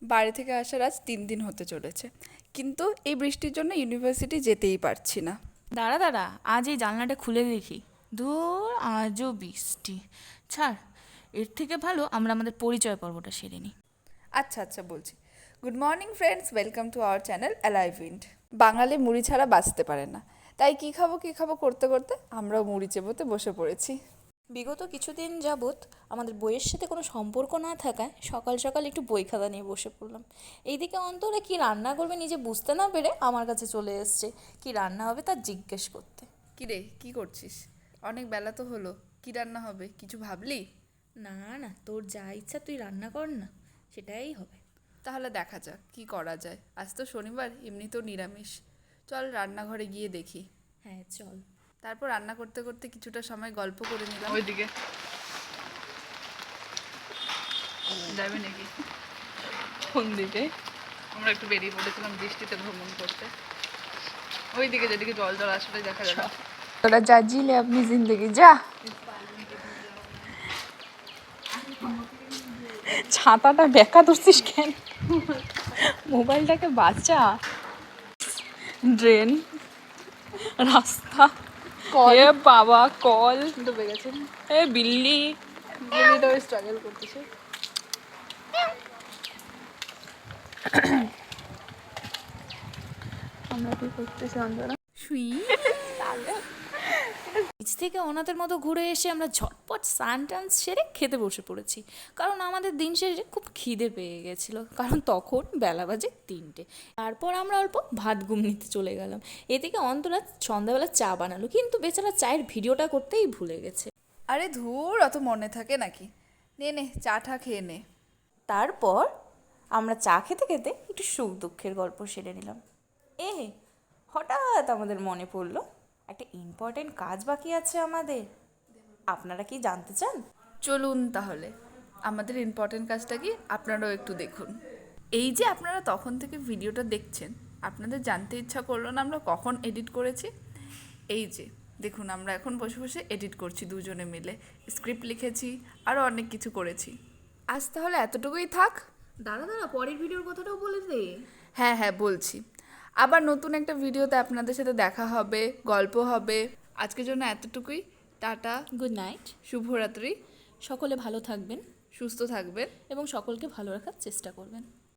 বাড়ি থেকে আসার আজ 3 দিন হতে চলেছে, কিন্তু এই বৃষ্টির জন্য ইউনিভার্সিটি যেতেই পারছি না। দাঁড়া দাঁড়া, আজ এই জানলাটা খুলে দেখি। ধুর, আজও বৃষ্টি। ছাড়, এর থেকে ভালো আমরা আমাদের পরিচয় পর্বটা সেরে নিই। আচ্ছা আচ্ছা বলছি। Good morning friends, welcome to our channel alive wind. Bangali মুড়ি ছাড়া বাঁচতে পারে না, তাই কী খাবো করতে করতে আমরাও মুড়ি চেবোতে বসে পড়েছি। বিগত কিছুদিন যাবৎ আমাদের বইয়ের সাথে কোনো সম্পর্ক না থাকায় সকাল সকাল একটু বই খাতা নিয়ে বসে পড়লাম। এইদিকে অন্তরা কি রান্না করবে নিজে বুঝতে না পেরে আমার কাছে চলে এসছে কি রান্না হবে তা জিজ্ঞেস করতে। কী রে, কী করছিস? অনেক বেলা তো হলো, কী রান্না হবে কিছু ভাবলি? না না, তোর যা ইচ্ছা তুই রান্না কর না, সেটাই হবে। তাহলে দেখা যাক কী করা যায়। আজ তো শনিবার, এমনিতেও নিরামিষ। চল রান্নাঘরে গিয়ে দেখি। হ্যাঁ চল। তারপর রান্না করতে করতে কিছুটা সময় গল্প করে নিলাম। ওইদিকে যাবে নাকি? কোন দিকে? আমরা একটু বেরিয়ে পড়েছিলাম বৃষ্টিতে ভ্রমণ করতে। ওইদিকে যেদিকে জল জল আসলে দেখা যাবে। তোরা যা জিলে আপনি জিন্দগি যা। ছাতাটা বেঁকা ধরছিস কেন? মোবাইলটাকে বাঁচা। ড্রেন, রাস্তা, এ বাবা কল, ডুবে গেছেন, এ বিল্লি। বিলিটাও স্ট্রাগল করতেছে। আমরা কি করতেছি অন্তরা? শুই। নিচ থেকে অনাথের মতো ঘুরে এসে আমরা ঝটপট স্নান টান সেরে খেতে বসে পড়েছি, কারণ আমাদের দিন শেষে খুব খিদে পেয়ে গেছিলো, কারণ তখন বেলা বাজে 3টে। তারপর আমরা অল্প ভাত ঘুম নিতে চলে গেলাম। এদিকে অন্তরা সন্ধ্যাবেলা চা বানালো, কিন্তু বেচারা চায়ের ভিডিওটা করতেই ভুলে গেছে। আরে ধুর, অত মনে থাকে নাকি? নে নে, চা টা খেয়ে নে। তারপর আমরা চা খেতে খেতে একটু সুখ দুঃখের গল্প সেরে নিলাম। হঠাৎ আমাদের মনে পড়লো একটা ইম্পর্টেন্ট কাজ বাকি আছে আমাদের। আপনারা কি জানতে চান? চলুন তাহলে, আমাদের ইম্পর্টেন্ট কাজটা কি আপনারাও একটু দেখুন। এই যে আপনারা তখন থেকে ভিডিওটা দেখছেন, আপনাদের জানতে ইচ্ছা করলো না আমরা কখন এডিট করেছি? এই যে দেখুন, আমরা এখন বসে বসে এডিট করছি দুজনে মিলে, স্ক্রিপ্ট লিখেছি, আরও অনেক কিছু করেছি। আজ তাহলে এতটুকুই থাক। দাঁড়া দাঁড়া, পরের ভিডিওর কথাটাও বলে দে। হ্যাঁ হ্যাঁ বলছি, আবার নতুন একটা ভিডিওতে আপনাদের সাথে দেখা হবে, গল্প হবে। আজকের জন্য এতটুকুই। টাটা, গুড নাইট, শুভরাত্রি। সকলে ভালো থাকবেন সুস্থ থাকবেন। এবং সকলকে ভালো রাখার চেষ্টা করবেন।